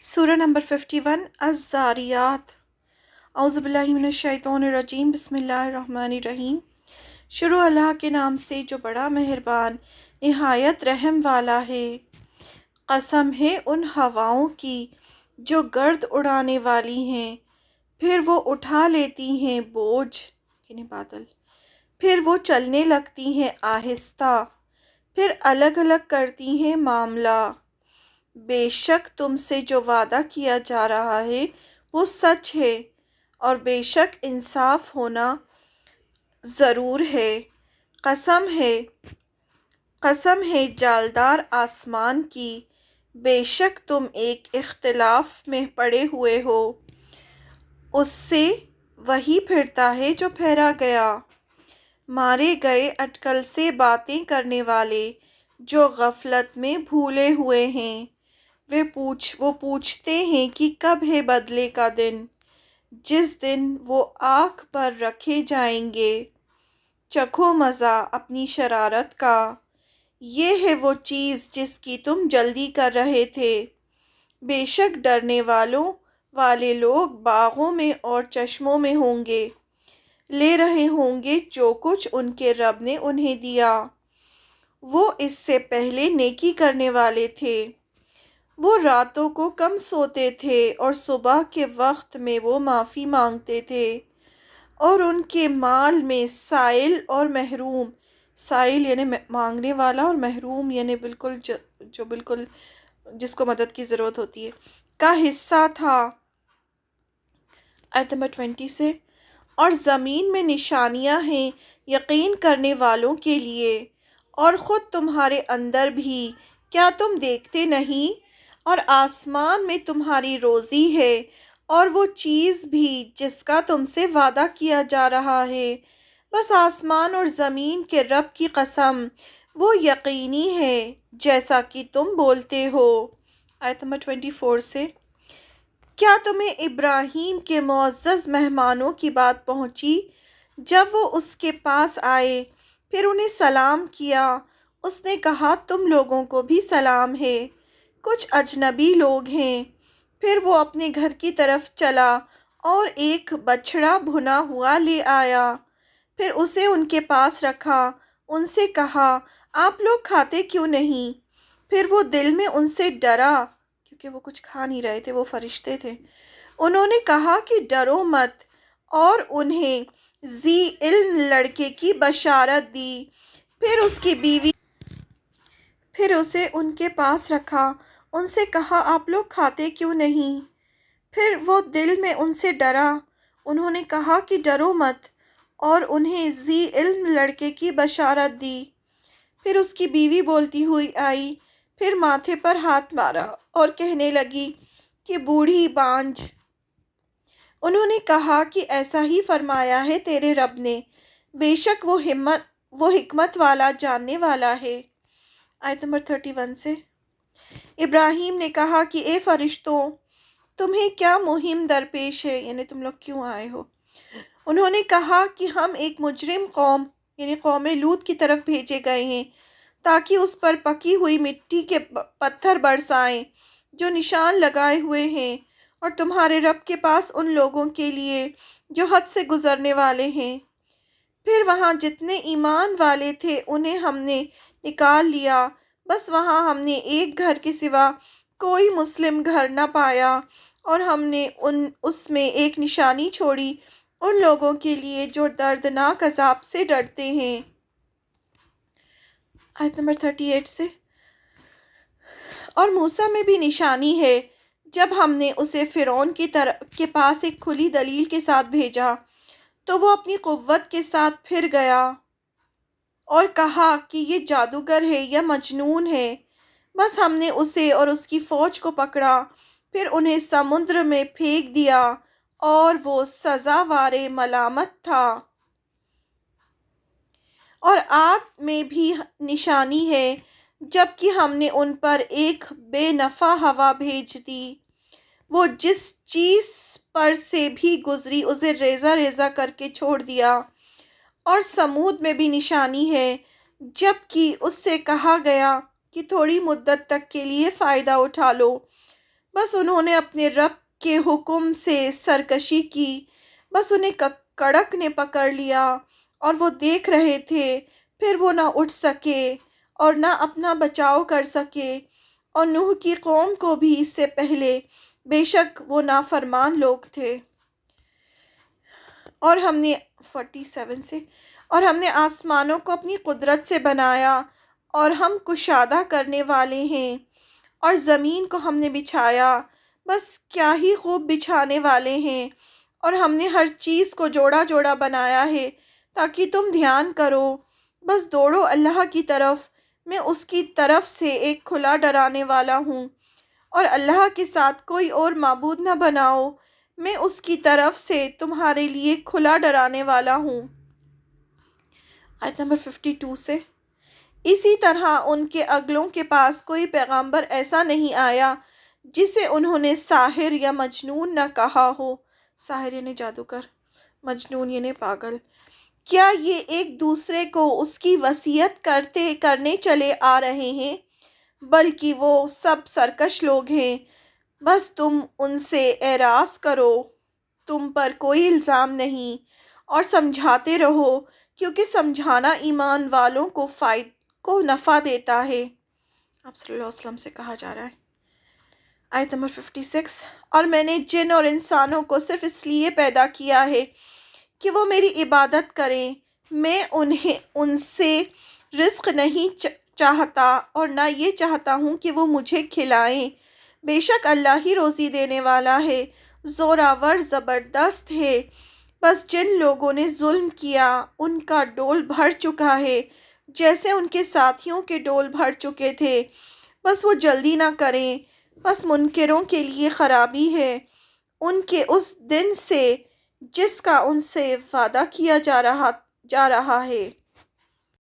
سورہ نمبر 51 الزاریات۔ اعوذ باللہ من الشیطان الرجیم، بسم اللہ الرحمن الرحیم۔ شروع اللہ کے نام سے جو بڑا مہربان نہایت رحم والا ہے۔ قسم ہے ان ہواؤں کی جو گرد اڑانے والی ہیں، پھر وہ اٹھا لیتی ہیں بوجھ یعنی بادل، پھر وہ چلنے لگتی ہیں آہستہ، پھر الگ الگ کرتی ہیں معاملہ۔ بے شک تم سے جو وعدہ کیا جا رہا ہے وہ سچ ہے، اور بے شک انصاف ہونا ضرور ہے۔ قسم ہے جالدار آسمان کی، بے شک تم ایک اختلاف میں پڑے ہوئے ہو۔ اس سے وہی پھرتا ہے جو پھیرا گیا۔ مارے گئے اٹکل سے باتیں کرنے والے جو غفلت میں بھولے ہوئے ہیں۔ وہ پوچھتے ہیں کہ کب ہے بدلے کا دن، جس دن وہ آنکھ پر رکھے جائیں گے۔ چکھو مزہ اپنی شرارت کا، یہ ہے وہ چیز جس کی تم جلدی کر رہے تھے۔ بے شک ڈرنے والے لوگ باغوں میں اور چشموں میں ہوں گے، لے رہے ہوں گے جو کچھ ان کے رب نے انہیں دیا۔ وہ اس سے پہلے نیکی کرنے والے تھے۔ وہ راتوں کو کم سوتے تھے اور صبح کے وقت میں وہ معافی مانگتے تھے، اور ان کے مال میں سائل اور محروم، سائل یعنی مانگنے والا اور محروم یعنی بالکل جو بالکل جس کو مدد کی ضرورت ہوتی ہے کا حصہ تھا۔ آیت نمبر 20 سے، اور زمین میں نشانیاں ہیں یقین کرنے والوں کے لیے، اور خود تمہارے اندر بھی کیا تم دیکھتے نہیں؟ اور آسمان میں تمہاری روزی ہے، اور وہ چیز بھی جس کا تم سے وعدہ کیا جا رہا ہے۔ بس آسمان اور زمین کے رب کی قسم، وہ یقینی ہے جیسا کہ تم بولتے ہو۔ آیت نمبر 24 سے، کیا تمہیں ابراہیم کے معزز مہمانوں کی بات پہنچی جب وہ اس کے پاس آئے، پھر انہیں سلام کیا؟ اس نے کہا تم لوگوں کو بھی سلام ہے، کچھ اجنبی لوگ ہیں۔ پھر وہ اپنے گھر کی طرف چلا اور ایک بچڑا بھنا ہوا لے آیا، پھر اسے ان کے پاس رکھا۔ ان سے کہا آپ لوگ کھاتے کیوں نہیں؟ پھر وہ دل میں ان سے ڈرا کیونکہ وہ کچھ کھا نہیں رہے تھے، وہ فرشتے تھے۔ انہوں نے کہا کہ ڈرو مت، اور انہیں ذی علم لڑکے کی بشارت دی۔ پھر اسے ان کے پاس رکھا۔ ان سے کہا آپ لوگ کھاتے کیوں نہیں؟ پھر وہ دل میں ان سے ڈرا۔ انہوں نے کہا کہ ڈرو مت، اور انہیں ذی علم لڑکے کی بشارت دی۔ پھر اس کی بیوی بولتی ہوئی آئی، پھر ماتھے پر ہاتھ مارا اور کہنے لگی کہ بوڑھی بانجھ۔ انہوں نے کہا کہ ایسا ہی فرمایا ہے تیرے رب نے، بے شک وہ حکمت والا جاننے والا ہے۔ آیت نمبر 31 سے، ابراہیم نے کہا کہ اے فرشتوں، تمہیں کیا مہم درپیش ہے، یعنی تم لوگ کیوں آئے ہو؟ انہوں نے کہا کہ ہم ایک مجرم قوم یعنی قوم لوط کی طرف بھیجے گئے ہیں، تاکہ اس پر پکی ہوئی مٹی کے پتھر برسائیں جو نشان لگائے ہوئے ہیں، اور تمہارے رب کے پاس ان لوگوں کے لیے جو حد سے گزرنے والے ہیں۔ پھر وہاں جتنے ایمان والے تھے انہیں ہم نے نکال لیا، بس وہاں ہم نے ایک گھر کے سوا کوئی مسلم گھر نہ پایا، اور ہم نے اس میں ایک نشانی چھوڑی ان لوگوں کے لیے جو دردناک عذاب سے ڈرتے ہیں۔ آیت نمبر 38 سے، اور موسیٰ میں بھی نشانی ہے، جب ہم نے اسے فرعون کے پاس ایک کھلی دلیل کے ساتھ بھیجا تو وہ اپنی قوت کے ساتھ پھر گیا اور کہا کہ یہ جادوگر ہے یا مجنون ہے۔ بس ہم نے اسے اور اس کی فوج کو پکڑا، پھر انہیں سمندر میں پھینک دیا، اور وہ سزاوار ملامت تھا۔ اور عاد میں بھی نشانی ہے، جبکہ ہم نے ان پر ایک بے نفع ہوا بھیج دی، وہ جس چیز پر سے بھی گزری اسے ریزہ ریزہ کر کے چھوڑ دیا۔ اور سمود میں بھی نشانی ہے، جبکہ اس سے کہا گیا کہ تھوڑی مدت تک کے لیے فائدہ اٹھا لو، بس انہوں نے اپنے رب کے حکم سے سرکشی کی، بس انہیں کڑک نے پکڑ لیا اور وہ دیکھ رہے تھے، پھر وہ نہ اٹھ سکے اور نہ اپنا بچاؤ کر سکے، اور نوح کی قوم کو بھی اس سے پہلے، بے شک وہ نافرمان لوگ تھے۔ اور ہم نے 47 سے، اور ہم نے آسمانوں کو اپنی قدرت سے بنایا اور ہم کشادہ کرنے والے ہیں، اور زمین کو ہم نے بچھایا، بس کیا ہی خوب بچھانے والے ہیں، اور ہم نے ہر چیز کو جوڑا جوڑا بنایا ہے تاکہ تم دھیان کرو، بس دوڑو اللہ کی طرف، میں اس کی طرف سے ایک کھلا ڈرانے والا ہوں، اور اللہ کے ساتھ کوئی اور معبود نہ بناؤ، میں اس کی طرف سے تمہارے لیے کھلا ڈرانے والا ہوں۔ آیت نمبر 52 سے، اسی طرح ان کے اگلوں کے پاس کوئی پیغمبر ایسا نہیں آیا جسے انہوں نے ساحر یا مجنون نہ کہا ہو۔ ساحر یعنی جادوگر، مجنون یعنی پاگل۔ کیا یہ ایک دوسرے کو اس کی وصیت کرنے چلے آ رہے ہیں؟ بلکہ وہ سب سرکش لوگ ہیں، بس تم ان سے اعراض کرو، تم پر کوئی الزام نہیں، اور سمجھاتے رہو، کیونکہ سمجھانا ایمان والوں کو نفع دیتا ہے۔ آپ صلی اللہ علیہ وسلم سے کہا جا رہا ہے۔ آیت نمبر 56، اور میں نے جن اور انسانوں کو صرف اس لیے پیدا کیا ہے کہ وہ میری عبادت کریں، میں ان سے رزق نہیں چاہتا اور نہ یہ چاہتا ہوں کہ وہ مجھے کھلائیں، بے شک اللہ ہی روزی دینے والا ہے، زوراور زبردست ہے۔ بس جن لوگوں نے ظلم کیا ان کا ڈول بھر چکا ہے، جیسے ان کے ساتھیوں کے ڈول بھر چکے تھے، بس وہ جلدی نہ کریں، بس منکروں کے لیے خرابی ہے ان کے اس دن سے جس کا ان سے وعدہ کیا جا رہا ہے۔